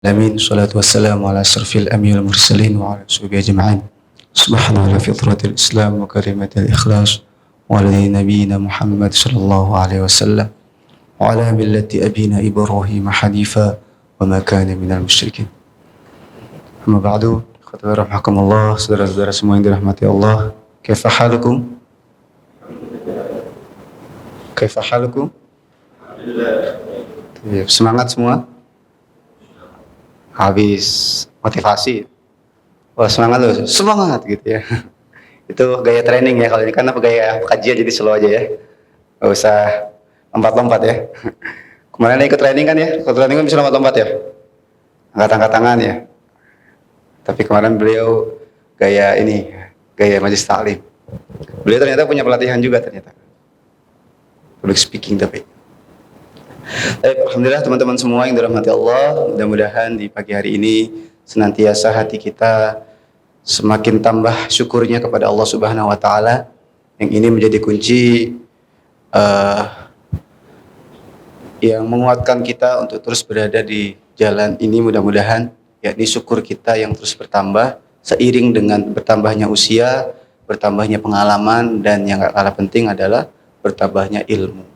Amin. Salatu wassalamu ala asrafil anbiya'il mursalin wa ala sahbihi ajma'in. Subhanallah fitratil Islam wa kalimatil ikhlas wa ala nabiyyina Muhammad sallallahu alaihi wasallam wa ala millati abina Ibrahim hanifa wa ma kana minal musyrikin. Amma ba'du, khabar rahmakumullah, saudara-saudara semua yang dirahmati Allah. Kaifa halukum? Kaifa halukum? Semangat semua? Habis motivasi. Wah, semangat loh, semangat gitu ya. Itu gaya training ya, kalau ini kan apa gaya kajian, jadi slow aja ya. Gak usah lompat-lompat ya. Kemarin ikut training kan ya, kalau training kan bisa lompat-lompat ya. Angkat-angkat tangan ya. Tapi kemarin beliau gaya ini, gaya majelis taklim. Beliau ternyata punya pelatihan juga ternyata. Public speaking tapi. Alhamdulillah teman-teman semua yang dirahmati Allah, mudah-mudahan di pagi hari ini senantiasa hati kita semakin tambah syukurnya kepada Allah Subhanahu wa taala, yang ini menjadi kunci yang menguatkan kita untuk terus berada di jalan ini, mudah-mudahan yakni syukur kita yang terus bertambah seiring dengan bertambahnya usia, bertambahnya pengalaman, dan yang gak kalah penting adalah bertambahnya ilmu.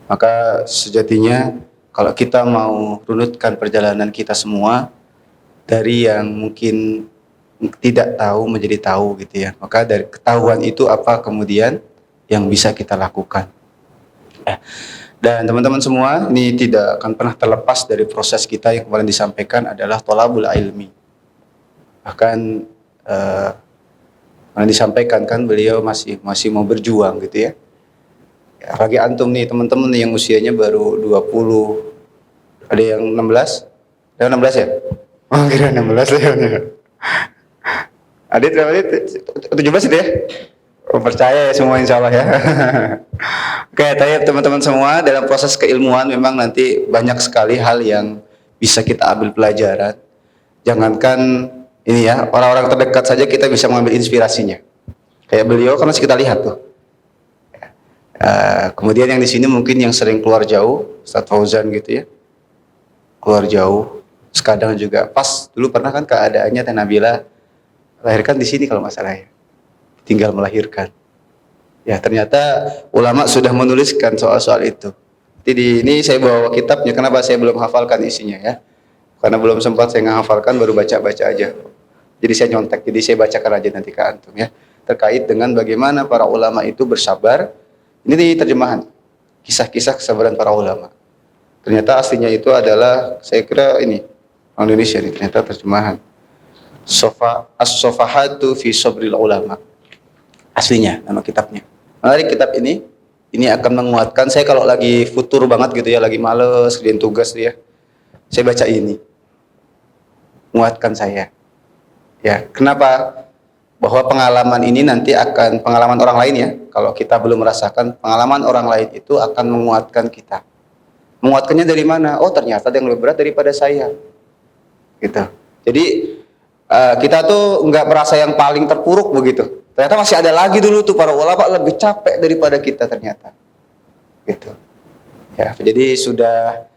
Maka sejatinya kalau kita mau runutkan perjalanan kita semua dari yang mungkin tidak tahu menjadi tahu gitu ya, maka dari ketahuan itu apa kemudian yang bisa kita lakukan. Dan teman-teman semua, ini tidak akan pernah terlepas dari proses kita yang kemarin disampaikan adalah thalabul ilmi. Bahkan disampaikan kan beliau masih mau berjuang gitu ya. Ya, bagi antum nih teman-teman yang usianya baru 20, ada yang 16? Ada 16 ya? Oh, kira 16 ya. Adit 17 itu ya? Oh, percaya ya semua insya Allah ya. Oke, teman-teman semua, dalam proses keilmuan memang nanti banyak sekali hal yang bisa kita ambil pelajaran. Jangankan ini ya, orang-orang terdekat saja kita bisa mengambil inspirasinya. Kayak beliau kan masih kita lihat tuh. Kemudian yang di sini mungkin yang sering keluar jauh, Ustaz Fauzan gitu ya, keluar jauh. Sekadang juga pas dulu pernah kan keadaannya Teh Nabila lahirkan di sini kalau nggak salah ya, tinggal melahirkan. Ya ternyata ulama sudah menuliskan soal-soal itu. Jadi ini saya bawa kitabnya, kenapa saya belum hafalkan isinya ya? Karena belum sempat saya menghafalkan, baru baca-baca aja. Jadi saya nyontek, jadi saya bacakan aja nanti ke antum ya, terkait dengan bagaimana para ulama itu bersabar. Ini terjemahan kisah-kisah kesabaran para ulama. Ternyata aslinya itu adalah, saya kira ini orang Indonesia nih, ternyata terjemahan As-Sofahatu fi Sabril Ulama. Aslinya nama kitabnya. Menarik kitab ini akan menguatkan saya kalau lagi futur banget gitu ya, lagi males kerjain tugas tuh ya. Saya baca ini. Menguatkan saya. Ya, kenapa? Bahwa pengalaman ini nanti akan pengalaman orang lain ya. Kalau kita belum merasakan, pengalaman orang lain itu akan menguatkan kita. Menguatkannya dari mana? Oh, ternyata ada yang lebih berat daripada saya. Gitu. Jadi kita tuh nggak merasa yang paling terpuruk begitu. Ternyata masih ada lagi dulu tuh para ulama lebih capek daripada kita ternyata. Gitu. Ya, jadi sudah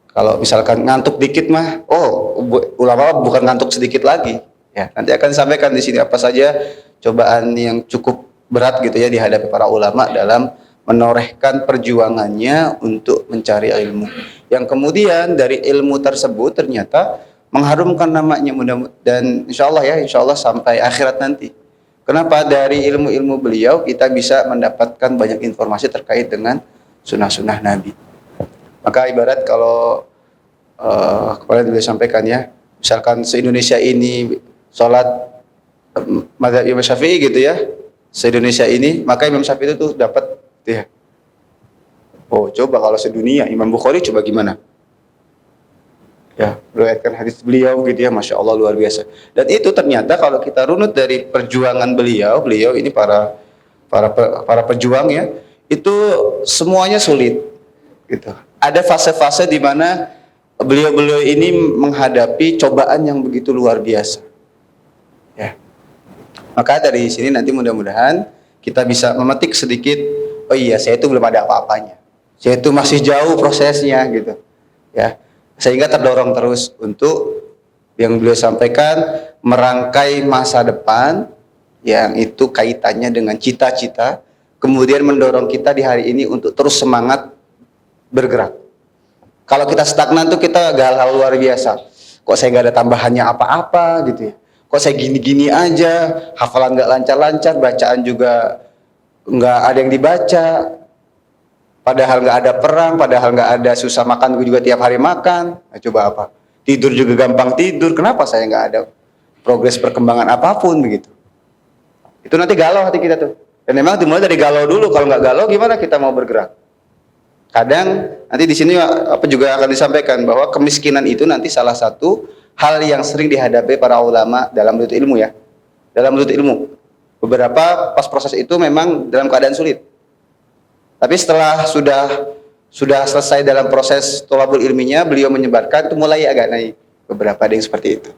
kalau misalkan ngantuk dikit mah, oh, ulama bukan ngantuk sedikit lagi. Ya, nanti akan disampaikan di sini apa saja cobaan yang cukup berat gitu ya dihadapi para ulama dalam menorehkan perjuangannya untuk mencari ilmu. Yang kemudian dari ilmu tersebut ternyata mengharumkan namanya, dan insya Allah sampai akhirat nanti. Kenapa? Dari ilmu-ilmu beliau kita bisa mendapatkan banyak informasi terkait dengan sunnah-sunnah Nabi. Maka ibarat kalau kemarin beliau sampaikan ya, misalkan se-Indonesia ini sholat mazhab Imam Syafi'i gitu ya, se-Indonesia ini, maka Imam Syafi'i itu tuh dapat ya. Oh, coba kalau sedunia Imam Bukhari coba gimana? Ya, meriwayatkan hadis beliau gitu ya, Masya Allah luar biasa. Dan itu ternyata kalau kita runut dari perjuangan beliau ini para pejuang ya, itu semuanya sulit gitu. Ada fase-fase di mana beliau ini menghadapi cobaan yang begitu luar biasa. Ya. Maka dari sini nanti mudah-mudahan kita bisa memetik sedikit, oh iya saya itu belum ada apa-apanya. Saya itu masih jauh prosesnya gitu. Ya. Sehingga terdorong terus untuk yang beliau sampaikan merangkai masa depan yang itu kaitannya dengan cita-cita, kemudian mendorong kita di hari ini untuk terus semangat bergerak. Kalau kita stagnan tuh kita galau luar biasa. Kok saya nggak ada tambahannya apa-apa gitu ya. Kok saya gini-gini aja, hafalan nggak lancar-lancar, bacaan juga nggak ada yang dibaca. Padahal nggak ada perang, padahal nggak ada susah makan, gue juga tiap hari makan. Nah, coba apa? Tidur juga gampang tidur. Kenapa saya nggak ada progres perkembangan apapun begitu? Itu nanti galau hati kita tuh. Dan memang dimulai dari galau dulu. Kalau nggak galau, gimana kita mau bergerak? Kadang nanti di sini apa juga akan disampaikan bahwa kemiskinan itu nanti salah satu hal yang sering dihadapi para ulama dalam menuntut ilmu ya. Dalam menuntut ilmu. Beberapa pas proses itu memang dalam keadaan sulit. Tapi setelah sudah selesai dalam proses thalabul ilminya, beliau menyebarkan itu mulai agak naik. Beberapa ada yang seperti itu.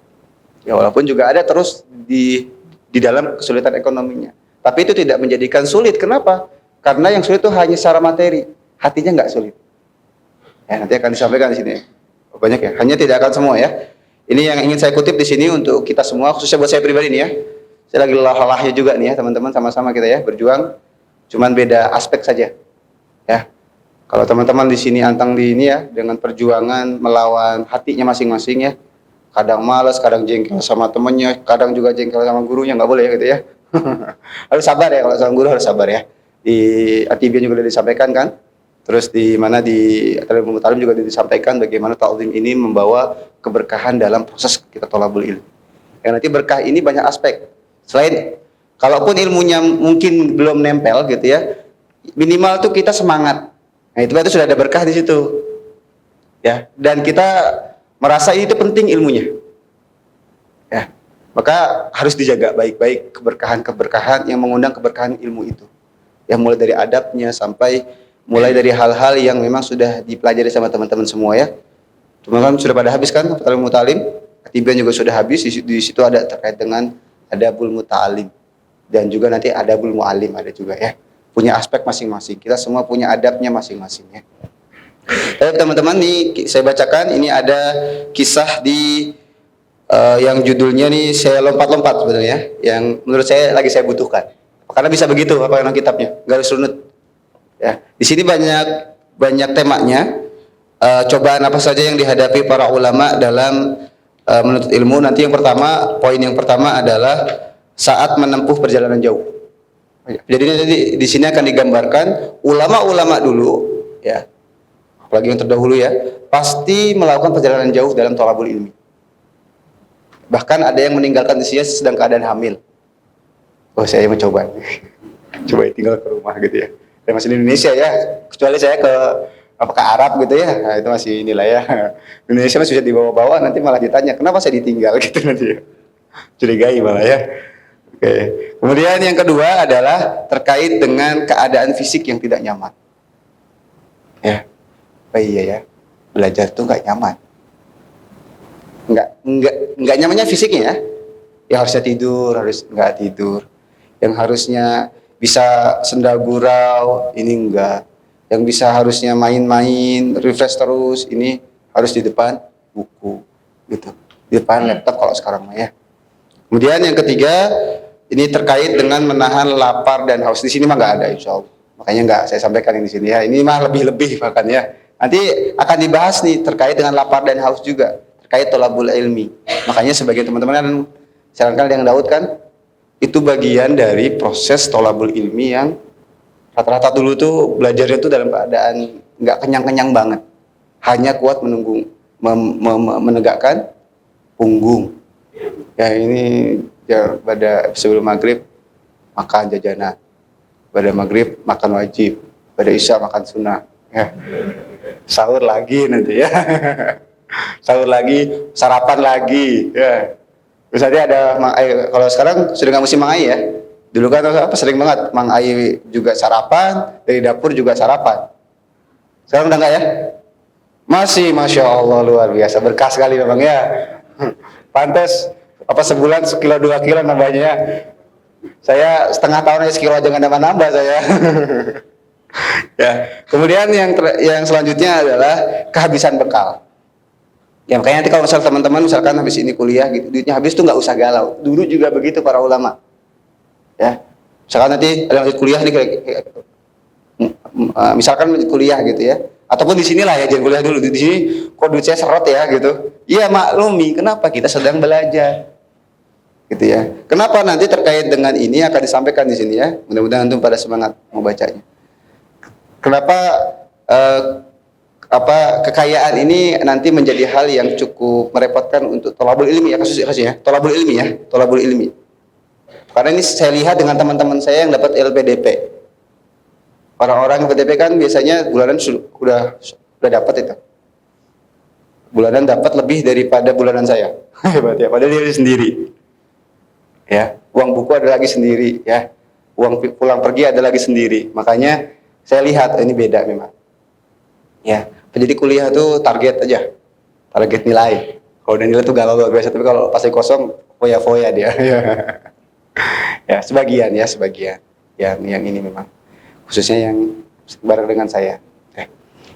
Ya walaupun juga ada terus di dalam kesulitan ekonominya. Tapi itu tidak menjadikan sulit. Kenapa? Karena yang sulit itu hanya secara materi. Hatinya nggak sulit. Ya, nanti akan disampaikan di sini. Banyak ya. Hanya tidak akan semua ya. Ini yang ingin saya kutip di sini untuk kita semua, khususnya buat saya pribadi nih ya. Saya lagi lelah-lelahnya juga nih ya, teman-teman, sama-sama kita ya berjuang. Cuman beda aspek saja. Ya. Kalau teman-teman di sini antang di ini ya dengan perjuangan melawan hatinya masing-masing ya. Kadang malas, kadang jengkel sama temennya, kadang juga jengkel sama gurunya, nggak boleh ya gitu ya. Harus sabar ya, kalau sama guru harus sabar ya. Di Atibia juga sudah disampaikan kan. Terus di mana di Talibul Mutalim juga disampaikan bagaimana ta'lim ini membawa keberkahan dalam proses kita thalabul ilmi. Yang nanti berkah ini banyak aspek. Selain kalaupun ilmunya mungkin belum nempel gitu ya, minimal tuh kita semangat. Nah, itu berarti sudah ada berkah di situ. Ya, dan kita merasa itu penting ilmunya. Ya. Maka harus dijaga baik-baik keberkahan-keberkahan yang mengundang keberkahan ilmu itu. Ya, mulai dari adabnya sampai mulai dari hal-hal yang memang sudah dipelajari sama teman-teman semua ya. Teman-teman sudah pada habis kan Talibul Mutalim? Katibian juga sudah habis. Di situ ada terkait dengan adabul muta'alim dan juga nanti adabul mu'alim ada juga ya. Punya aspek masing-masing. Kita semua punya adabnya masing-masing ya. Teman-teman nih saya bacakan ini ada kisah di yang judulnya nih saya lompat-lompat sebetulnya yang menurut saya lagi saya butuhkan. Karena bisa begitu apa yang kitabnya, garis runut. Ya, di sini banyak temanya. Cobaan apa saja yang dihadapi para ulama dalam menuntut ilmu. Nanti poin yang pertama adalah saat menempuh perjalanan jauh. Jadi nanti di sini akan digambarkan ulama-ulama dulu, ya, apalagi yang terdahulu ya, pasti melakukan perjalanan jauh dalam thalabul ilmi. Bahkan ada yang meninggalkan usia sedang keadaan hamil. Oh, saya mau coba tinggal ke rumah gitu ya. Saya masih di Indonesia ya, kecuali saya ke Arab gitu ya, nah, itu masih inilah ya. Indonesia masih bisa dibawa-bawa, nanti malah ditanya kenapa saya ditinggal gitu nanti ya. Curigai malah ya. Oke. Kemudian yang kedua adalah terkait dengan keadaan fisik yang tidak nyaman. Ya, oh iya ya, belajar tuh nggak nyaman. Nggak nyamannya fisiknya ya. Yang harusnya tidur harus nggak tidur. Yang harusnya bisa senda gurau, ini enggak. Yang bisa harusnya main-main, refresh terus, ini harus di depan buku, gitu. Di depan laptop kalau sekarang mah ya. Kemudian yang ketiga, ini terkait dengan menahan lapar dan haus. Di sini mah nggak ada, insya Allah. Makanya nggak saya sampaikan di sini ya. Ini mah lebih-lebih bahkan ya. Nanti akan dibahas nih terkait dengan lapar dan haus juga, terkait thalabul ilmi. Makanya sebagian teman-teman kan sarankan yang Daud kan, itu bagian dari proses thalabul ilmi yang rata-rata dulu tuh belajarnya tuh dalam keadaan nggak kenyang-kenyang banget, hanya kuat menegakkan punggung. Ya ini ya pada sebelum maghrib makan jajanan, pada maghrib makan wajib, pada isya makan sunnah. Ya. Sahur lagi nanti ya, sahur lagi, sarapan lagi. Ya. Terus nanti ada kalau sekarang sudah nggak musim Mang Ai ya. Dulu kan sering banget Mang Ai juga sarapan, dari dapur juga sarapan. Sekarang udah nggak ya? Masih, masya Allah luar biasa, berkah sekali memang ya. Pantes sebulan 1-2 kilo nambahnya. Saya setengah tahun aja sekilo aja nggak nambah saya. Ya. Kemudian yang selanjutnya adalah kehabisan bekal. Ya makanya nanti kalau misal teman-teman misalkan habis ini kuliah gitu, duitnya habis tuh nggak usah galau. Dulu juga begitu para ulama. Ya, misalkan nanti ada lanjut kuliah nih, misalkan lanjut kuliah gitu ya, ataupun di sinilah ya, jangan kuliah dulu di sini. Kok duit saya serot ya gitu? Iya maklumi, kenapa kita sedang belajar, gitu ya. Kenapa nanti terkait dengan ini akan disampaikan di sini ya. Mudah-mudahan antum pada semangat mau bacanya. Kenapa eh, kekayaan ini nanti menjadi hal yang cukup merepotkan untuk tolabul ilmi ya, kasusnya tolabul ilmi ya, tolabul ilmi. Karena ini saya lihat dengan teman-teman saya yang dapat LPDP. Orang-orang LPDP kan biasanya bulanan sudah dapat itu. Bulanan dapat lebih daripada bulanan saya. Hebat ya, padahal dia sendiri. Ya, uang buku ada lagi sendiri ya. Uang pulang pergi ada lagi sendiri. Makanya saya lihat ini beda memang. Ya, jadi kuliah tuh target aja, target nilai. Kalau udah nilai tuh galau luar biasa, tapi kalau pas kosong foya-foya dia. Ya, sebagian. Yang ini memang, khususnya yang bareng dengan saya.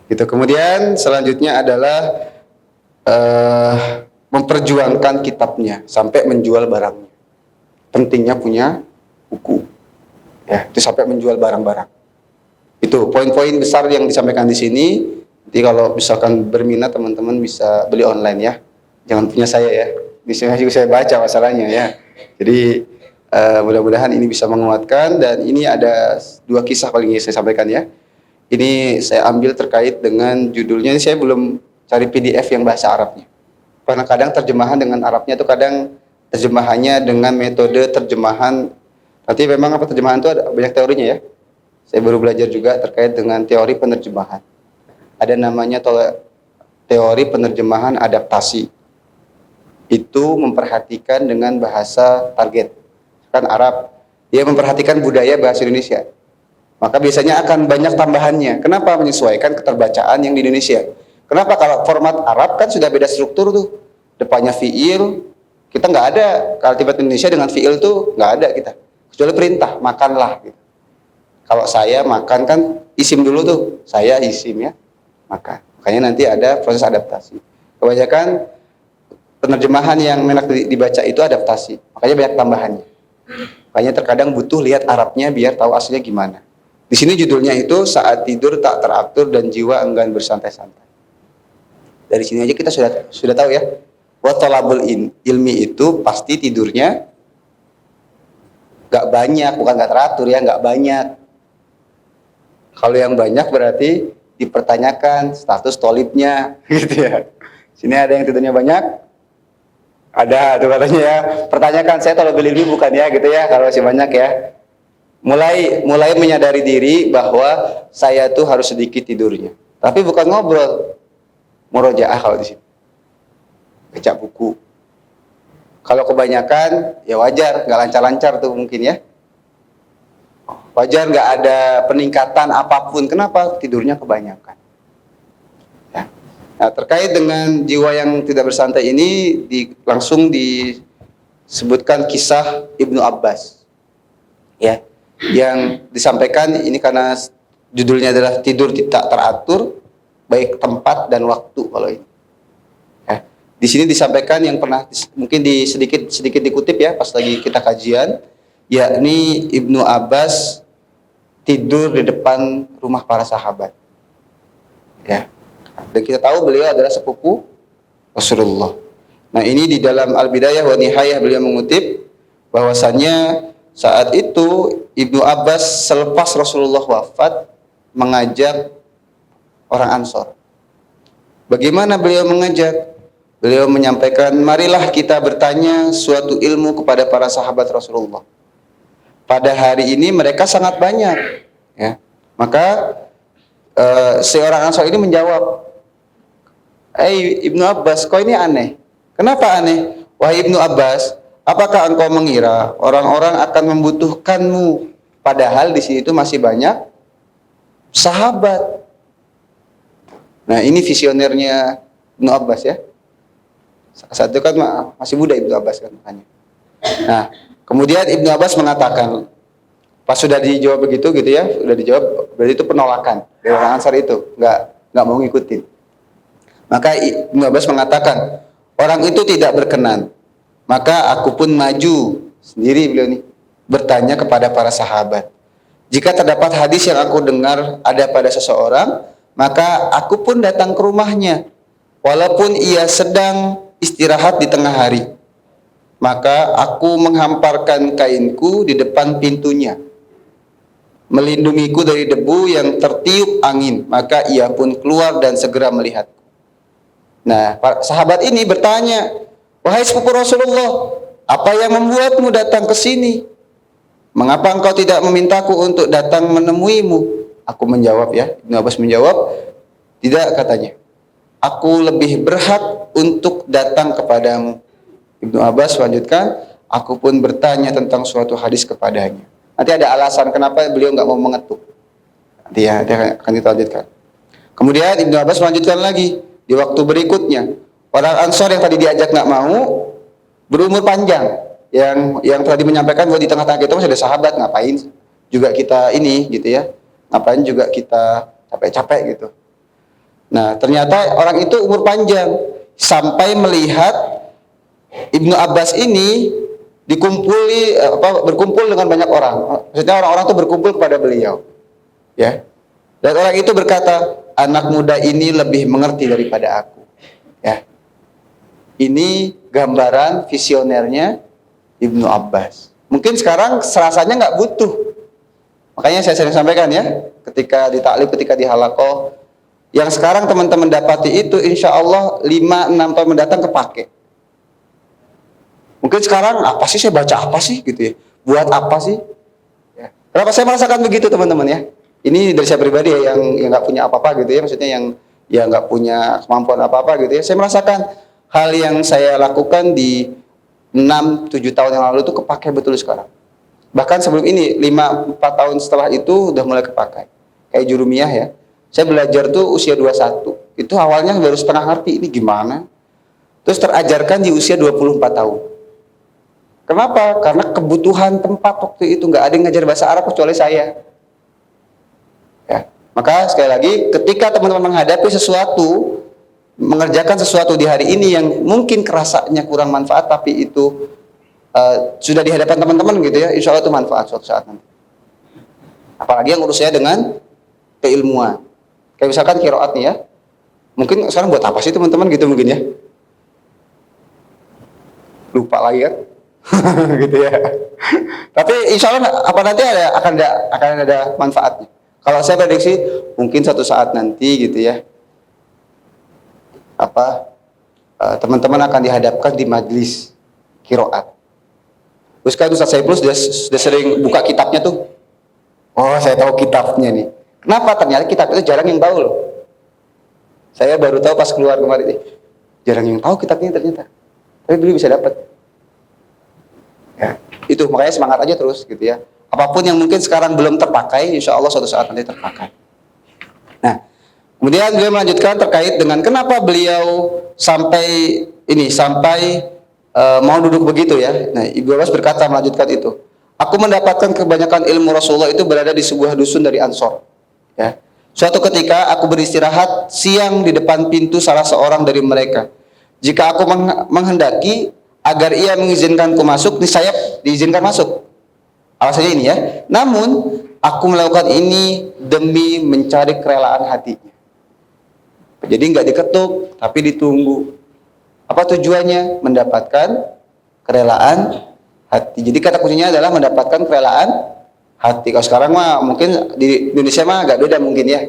Gitu. Kemudian selanjutnya adalah memperjuangkan kitabnya sampai menjual barangnya. Pentingnya punya buku. Ya, itu sampai menjual barang-barang. Itu poin-poin besar yang disampaikan di sini. Jadi kalau misalkan berminat teman-teman bisa beli online ya. Jangan punya saya ya. Di sini juga saya baca masalahnya ya. Jadi mudah-mudahan ini bisa menguatkan, dan ini ada 2 kisah paling ingin saya sampaikan ya. Ini saya ambil terkait dengan judulnya, ini saya belum cari PDF yang bahasa Arabnya. Karena kadang terjemahan dengan Arabnya itu kadang terjemahannya dengan metode terjemahan. Nanti memang terjemahan itu ada banyak teorinya ya. Saya baru belajar juga terkait dengan teori penerjemahan. Ada namanya teori penerjemahan adaptasi. Itu memperhatikan dengan bahasa target. Kan Arab, dia memperhatikan budaya bahasa Indonesia. Maka biasanya akan banyak tambahannya. Kenapa? Menyesuaikan keterbacaan yang di Indonesia. Kenapa? Kalau format Arab kan sudah beda struktur tuh. Depannya fiil, kita nggak ada. Kalau tiba Indonesia dengan fiil tuh nggak ada kita. Kecuali perintah, makanlah. Gitu. Kalau saya makan kan isim dulu tuh, saya isim ya, makan. Makanya nanti ada proses adaptasi. Kebanyakan penerjemahan yang enak dibaca itu adaptasi, makanya banyak tambahannya. Makanya terkadang butuh lihat Arabnya biar tahu aslinya gimana. Di sini judulnya itu saat tidur tak teratur dan jiwa enggan bersantai-santai. Dari sini aja kita sudah tahu ya. Wa talabul ilmi itu pasti tidurnya nggak banyak, bukan nggak teratur ya, nggak banyak. Kalau yang banyak berarti dipertanyakan status tolibnya, gitu ya. Sini ada yang tidurnya banyak, ada tuh katanya ya. Pertanyakan, saya tolabul ilmi bukan ya, gitu ya. Kalau masih banyak ya, mulai menyadari diri bahwa saya tuh harus sedikit tidurnya. Tapi bukan ngobrol, murojaah kalau di sini, baca buku. Kalau kebanyakan, ya wajar, nggak lancar-lancar tuh mungkin ya. Wajar nggak ada peningkatan apapun. Kenapa? Tidurnya kebanyakan. Ya. Nah, terkait dengan jiwa yang tidak bersantai ini, langsung disebutkan kisah Ibnu Abbas. Ya, yang disampaikan ini karena judulnya adalah tidur tidak teratur, baik tempat dan waktu kalau ini. Ya. Di sini disampaikan yang pernah mungkin sedikit dikutip ya pas lagi kita kajian, yakni Ibnu Abbas tidur di depan rumah para sahabat. Ya. Dan kita tahu beliau adalah sepupu Rasulullah. Nah, ini di dalam Al-Bidayah wa Nihayah beliau mengutip bahwasannya saat itu Ibnu Abbas selepas Rasulullah wafat mengajak orang Ansor. Bagaimana beliau mengajak? Beliau menyampaikan, marilah kita bertanya suatu ilmu kepada para sahabat Rasulullah. Pada hari ini mereka sangat banyak, ya. Maka seorang Ansor ini menjawab, Ibnu Abbas, kau ini aneh. Kenapa aneh? Wahai Ibnu Abbas, apakah engkau mengira orang-orang akan membutuhkanmu? Padahal di sini itu masih banyak sahabat. Nah, ini visionernya Ibnu Abbas ya. Saat itu kan masih muda Ibnu Abbas kan makanya. Nah, kemudian Ibnu Abbas mengatakan, pas sudah dijawab begitu gitu ya, sudah dijawab, berarti itu penolakan dari orang Ansar itu, nggak mau ngikutin. Maka Ibnu Abbas mengatakan, orang itu tidak berkenan. Maka aku pun maju sendiri, beliau nih, bertanya kepada para sahabat. Jika terdapat hadis yang aku dengar ada pada seseorang, maka aku pun datang ke rumahnya, walaupun ia sedang istirahat di tengah hari. Maka aku menghamparkan kainku di depan pintunya, melindungiku dari debu yang tertiup angin. Maka ia pun keluar dan segera melihat. Nah, sahabat ini bertanya, wahai sepupu Rasulullah, apa yang membuatmu datang ke sini? Mengapa engkau tidak memintaku untuk datang menemuimu? Aku menjawab, ya, Ibnu Abbas menjawab, tidak, katanya. Aku lebih berhak untuk datang kepadamu. Ibnu Abbas melanjutkan, aku pun bertanya tentang suatu hadis kepadanya. Nanti ada alasan kenapa beliau nggak mau mengetuk. Nanti ya, akan kita lanjutkan. Kemudian Ibnu Abbas melanjutkan lagi, di waktu berikutnya, orang Ansor yang tadi diajak nggak mau, berumur panjang. Yang tadi menyampaikan bahwa di tengah-tengah kita masih ada sahabat, ngapain juga kita ini gitu ya, ngapain juga kita capek-capek gitu. Nah, ternyata orang itu umur panjang sampai melihat Ibnu Abbas ini berkumpul dengan banyak orang. Maksudnya orang-orang itu berkumpul kepada beliau, ya. Dan orang itu berkata, anak muda ini lebih mengerti daripada aku, ya. Ini gambaran visionernya Ibnu Abbas. Mungkin sekarang serasanya nggak butuh. Makanya saya sering sampaikan, ya, ketika di taklif, ketika di halaqah, yang sekarang teman-teman dapati itu insya Allah 5-6 tahun mendatang kepake. Mungkin sekarang apa sih saya baca apa sih gitu ya, buat apa sih? Ya. Kenapa saya merasakan begitu, teman-teman, ya? Ini dari saya pribadi ya, yang nggak punya apa-apa gitu ya, maksudnya yang nggak punya kemampuan apa-apa gitu ya. Saya merasakan hal yang saya lakukan di 6-7 tahun yang lalu itu kepake betul sekarang. Bahkan sebelum ini 5-4 tahun setelah itu udah mulai kepakai. Kayak jurumiyah, ya. Saya belajar tuh usia 21. Itu awalnya baru setengah ngerti ini gimana. Terus terajarkan di usia 24 tahun. Kenapa? Karena kebutuhan tempat waktu itu, nggak ada yang ngajar bahasa Arab kecuali saya. Ya. Maka sekali lagi, ketika teman-teman menghadapi sesuatu, mengerjakan sesuatu di hari ini yang mungkin kerasanya kurang manfaat, tapi itu sudah di hadapan teman-teman gitu ya, insya Allah itu manfaat suatu saat nanti. Apalagi yang urusnya dengan keilmuan. Kayak misalkan qiraat nih, ya. Mungkin sekarang buat apa sih teman-teman gitu mungkin ya. Lupa lagi kan. Gitu ya. Tapi insya Allah apa nanti akan ada manfaatnya. Kalau saya prediksi mungkin suatu saat nanti gitu ya, teman-teman akan dihadapkan di majelis qiraat. Terus kan Ustaz Saiful sudah sering buka kitabnya tuh. Oh, saya tahu kitabnya nih. Kenapa? Ternyata kitab itu jarang yang tahu loh. Saya baru tahu pas keluar kemarin, jarang yang tahu kitabnya ternyata. Tapi dulu bisa dapat. Ya, itu makanya semangat aja terus gitu ya. Apapun yang mungkin sekarang belum terpakai, insya Allah suatu saat nanti terpakai. Nah, kemudian beliau melanjutkan terkait dengan kenapa beliau sampai mau duduk begitu ya. Nah, Ibnu Abbas berkata melanjutkan itu. Aku mendapatkan kebanyakan ilmu Rasulullah itu berada di sebuah dusun dari Ansor. Ya. Suatu ketika aku beristirahat siang di depan pintu salah seorang dari mereka. Jika aku menghendaki agar ia mengizinkanku masuk, niscaya diizinkan masuk. Alasannya ini ya. Namun aku melakukan ini demi mencari kerelaan hatinya. Jadi nggak diketuk, tapi ditunggu. Apa tujuannya? Mendapatkan kerelaan hati. Jadi kata kuncinya adalah mendapatkan kerelaan hati. Kalau sekarang mah mungkin di Indonesia mah agak beda mungkin ya.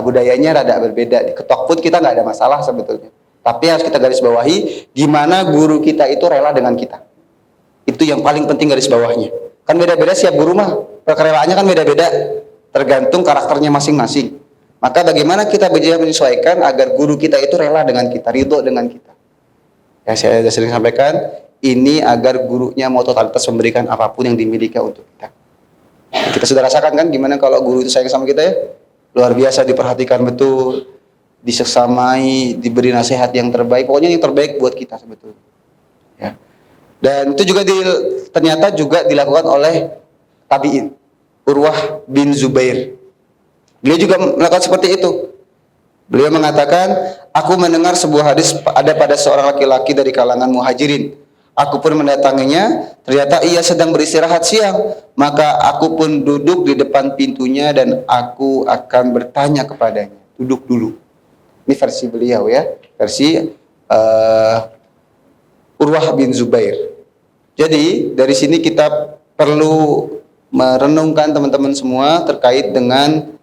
Budayanya rada berbeda. Diketok pun kita nggak ada masalah sebetulnya. Tapi harus kita garis bawahi, gimana guru kita itu rela dengan kita. Itu yang paling penting garis bawahnya. Kan beda-beda setiap guru mah, kerelaannya kan beda-beda, tergantung karakternya masing-masing. Maka bagaimana kita menyesuaikan agar guru kita itu rela dengan kita, ridho dengan kita. Ya, saya sudah sering sampaikan, ini agar gurunya mau totalitas memberikan apapun yang dimiliki untuk kita. Kita sudah rasakan kan gimana kalau guru itu sayang sama kita ya? Luar biasa, diperhatikan betul, disesamai, diberi nasihat yang terbaik, pokoknya yang terbaik buat kita sebetulnya. Ya. Dan itu juga ternyata juga dilakukan oleh tabi'in, Urwah bin Zubair. Beliau juga melakukan seperti itu. Beliau mengatakan, aku mendengar sebuah hadis ada pada seorang laki-laki dari kalangan muhajirin. Aku pun mendatanginya, ternyata ia sedang beristirahat siang. Maka aku pun duduk di depan pintunya dan aku akan bertanya kepadanya. Duduk dulu. Ini versi beliau ya, versi Urwah bin Zubair. Jadi dari sini kita perlu merenungkan teman-teman semua terkait dengan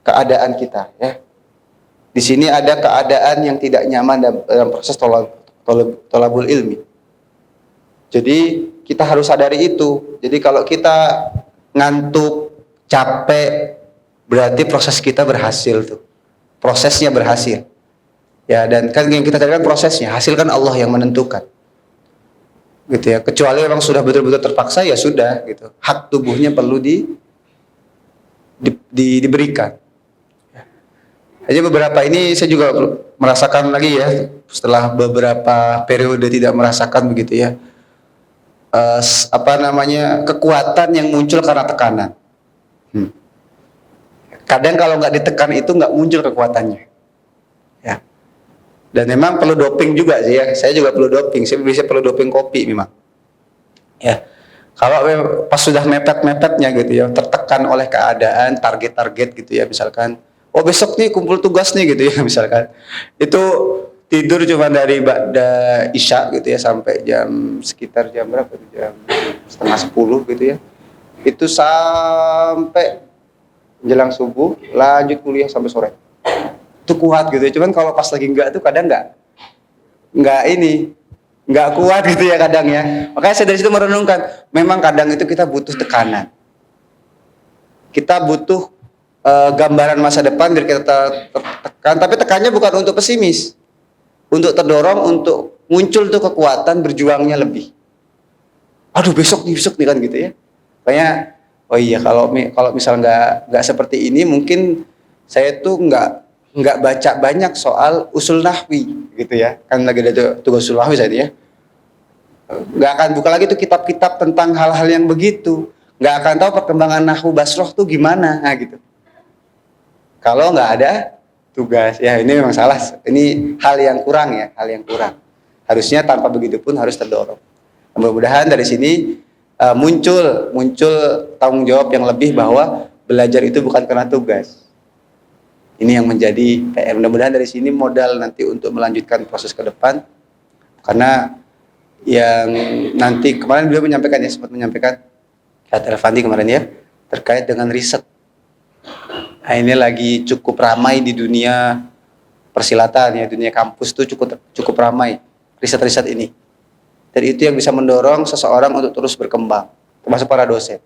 keadaan kita ya. Di sini ada keadaan yang tidak nyaman dalam proses tolabul ilmi. Jadi kita harus sadari itu. Jadi kalau kita ngantuk, capek, berarti proses kita berhasil tuh. Prosesnya berhasil. Ya, dan kan yang kita carikan prosesnya, hasil kan Allah yang menentukan. Gitu ya. Kecuali memang sudah betul-betul terpaksa ya sudah gitu. Hak tubuhnya perlu diberikan. Hanya beberapa ini saya juga merasakan lagi ya, setelah beberapa periode tidak merasakan begitu ya, kekuatan yang muncul karena tekanan. Kadang kalau nggak ditekan itu nggak muncul kekuatannya. Ya. Dan memang perlu doping juga sih ya. Saya juga perlu doping. Saya bisa perlu doping kopi memang. Ya. Kalau pas sudah mepet-mepetnya gitu ya, tertekan oleh keadaan, target-target gitu ya, misalkan. Oh besok nih kumpul tugas nih gitu ya misalkan. Itu tidur cuma dari ba'da isya gitu ya sampai sekitar jam berapa? Jam setengah 10 gitu ya. Itu sampai menjelang subuh lanjut kuliah sampai sore. Itu kuat gitu ya. Cuman kalau pas lagi enggak tuh kadang enggak kuat gitu ya kadang ya. Makanya saya dari situ merenungkan, memang kadang itu kita butuh tekanan. Kita butuh gambaran masa depan biar kita tertekan, tapi tekannya bukan untuk pesimis, untuk terdorong untuk muncul tuh kekuatan berjuangnya lebih. Aduh besok nih kan gitu ya. Kayak oh iya kalau misal nggak seperti ini mungkin saya tuh nggak baca banyak soal usul nahwi gitu ya. Kan lagi ada tugas usul nahwi saya ya. Nggak akan buka lagi tuh kitab-kitab tentang hal-hal yang begitu. Nggak akan tahu perkembangan nahwu basroh tuh gimana gitu. Kalau nggak ada tugas, ya ini memang salah. Ini hal yang kurang ya, hal yang kurang. Harusnya tanpa begitu pun harus terdorong. Mudah-mudahan dari sini muncul tanggung jawab yang lebih bahwa belajar itu bukan karena tugas. Ini yang menjadi PR. Mudah-mudahan dari sini modal nanti untuk melanjutkan proses ke depan. Karena yang nanti kemarin beliau sempat menyampaikan Kak Elvandi kemarin ya, terkait dengan riset. Nah, ini lagi cukup ramai di dunia persilatan ya, dunia kampus tuh cukup ramai riset-riset ini. Dan itu yang bisa mendorong seseorang untuk terus berkembang, termasuk para dosen.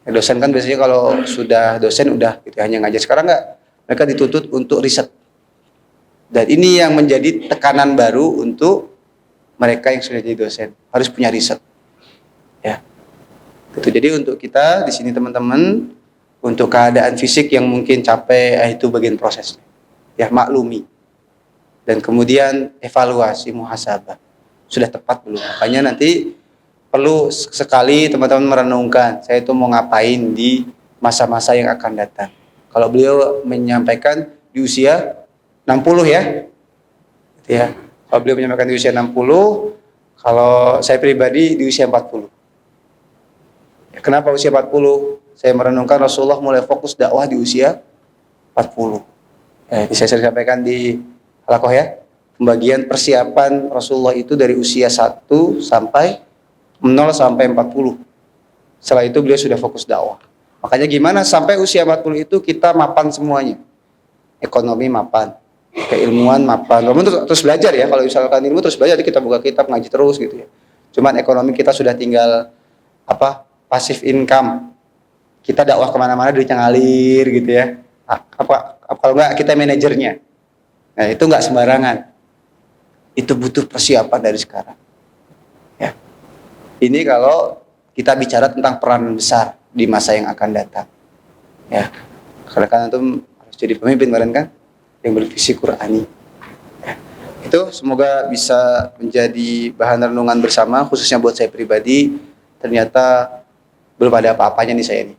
Ya, dosen kan biasanya kalau sudah dosen udah gitu hanya ngajar. Sekarang enggak, mereka dituntut untuk riset. Dan ini yang menjadi tekanan baru untuk mereka yang sudah jadi dosen, harus punya riset. Ya. Gitu. Jadi untuk kita di sini teman-teman, untuk keadaan fisik yang mungkin capek, itu bagian prosesnya. Ya, maklumi. Dan kemudian evaluasi muhasabah. Sudah tepat belum? Makanya nanti perlu sekali teman-teman merenungkan, saya itu mau ngapain di masa-masa yang akan datang. Kalau beliau menyampaikan di usia 60 ya. Gitu ya. Kalau beliau menyampaikan di usia 60, kalau saya pribadi di usia 40. Ya, kenapa usia 40? Saya merenungkan Rasulullah mulai fokus dakwah di usia 40. Saya sering sampaikan di halakoh ya. Pembagian persiapan Rasulullah itu dari usia 1 sampai 0 sampai 40. Setelah itu beliau sudah fokus dakwah. Makanya gimana sampai usia 40 itu kita mapan semuanya. Ekonomi mapan, keilmuan mapan. Walaupun terus belajar ya. Kalau misalkan ilmu terus belajar, kita buka kitab, ngaji terus gitu ya. Cuman ekonomi kita sudah tinggal passive income. Kita dakwah kemana-mana duitnya ngalir gitu ya. Kalau enggak kita manajernya. Nah itu enggak sembarangan. Itu butuh persiapan dari sekarang. Ya. Ini kalau kita bicara tentang peran besar di masa yang akan datang. Ya. Karena itu harus jadi pemimpin kan yang bervisi Qur'ani. Ya. Itu semoga bisa menjadi bahan renungan bersama, khususnya buat saya pribadi. Ternyata belum ada apa-apanya nih saya ini.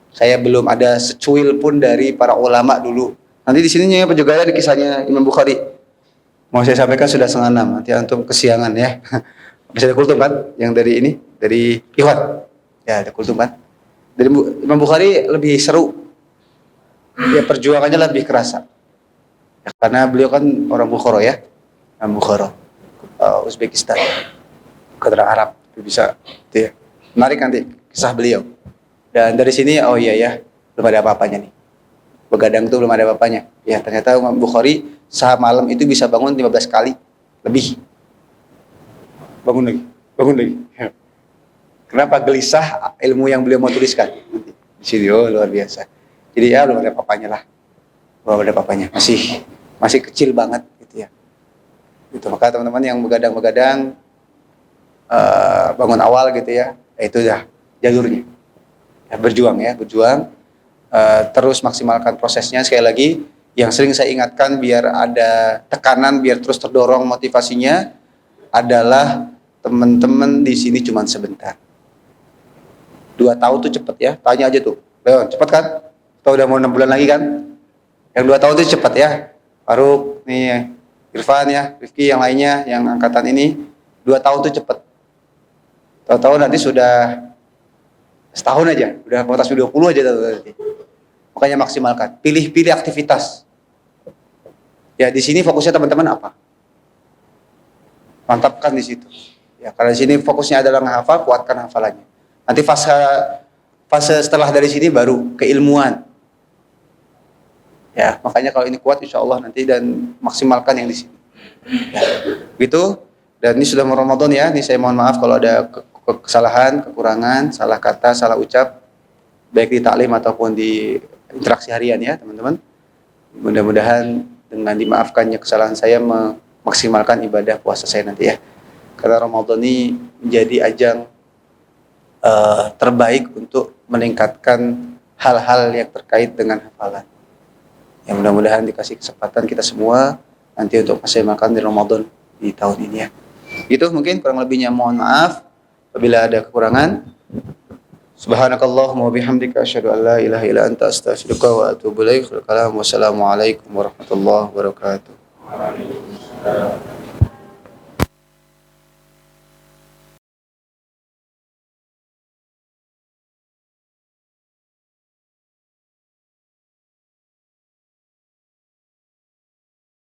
Saya belum ada secuil pun dari para ulama dulu. Nanti di sininya juga ada kisahnya Imam Bukhari. Mau saya sampaikan sudah 5:30, nanti antum kesiangan ya. Bisa ada kultum kan? Yang dari ini, dari Ikhwan. Ya, ada kultum kan? Dari Imam Bukhari lebih seru. Ya perjuangannya lebih kerasa. Ya, karena beliau kan orang Bukhara ya. Imam Bukhara. Uzbekistan. Bukan Arab. Bisa gitu ya. Menarik nanti kisah beliau. Dan dari sini, oh iya ya, belum ada apa-apanya nih. Begadang itu belum ada apa-apanya. Ya, ternyata Imam Bukhari malam itu bisa bangun 15 kali lebih. Bangun lagi, bangun lagi. Ya. Kenapa? Gelisah ilmu yang beliau mau tuliskan. Di sini, oh luar biasa. Jadi ya belum ada apa-apanya lah. Belum ada apa-apanya. Masih kecil banget gitu ya. Gitu. Maka teman-teman yang begadang-begadang bangun awal gitu ya, itu dah jalurnya. Ya, berjuang. Terus maksimalkan prosesnya. Sekali lagi yang sering saya ingatkan biar ada tekanan, biar terus terdorong motivasinya adalah teman-teman di sini cuma sebentar. 2 tahun tuh cepet ya, tanya aja tuh Leon, cepet kan? Atau udah mau 6 bulan lagi kan? Yang 2 tahun tuh cepet ya. Faruk nih, Irfan ya, Rifki yang lainnya yang angkatan ini 2 tahun tuh cepet. Tahu-tahu nanti sudah setahun aja, udah kuota 20 aja nanti. Makanya maksimalkan, pilih-pilih aktivitas. Ya di sini fokusnya teman-teman apa? Mantapkan di situ. Ya karena di sini fokusnya adalah menghafal, kuatkan hafalannya. Nanti fase setelah dari sini baru keilmuan. Ya makanya kalau ini kuat, insya Allah nanti dan maksimalkan yang di sini. Ya, gitu. Dan ini sudah mau Ramadan ya. Ini saya mohon maaf kalau ada kesalahan, kekurangan, salah kata, salah ucap, baik di taklim ataupun di interaksi harian ya teman-teman. Mudah-mudahan dengan dimaafkannya kesalahan saya memaksimalkan ibadah puasa saya nanti ya. Karena Ramadan ini menjadi ajang terbaik untuk meningkatkan hal-hal yang terkait dengan hafalan. Ya mudah-mudahan dikasih kesempatan kita semua nanti untuk maksimalkan di Ramadan di tahun ini ya. Gitu mungkin kurang lebihnya mohon maaf. Apabila ada kekurangan, subhanakallahumma wa bihamdika asyhadu an la ilaha illa anta astaghfiruka wa atubu ilaik. Wassalamualaikum warahmatullahi wabarakatuh.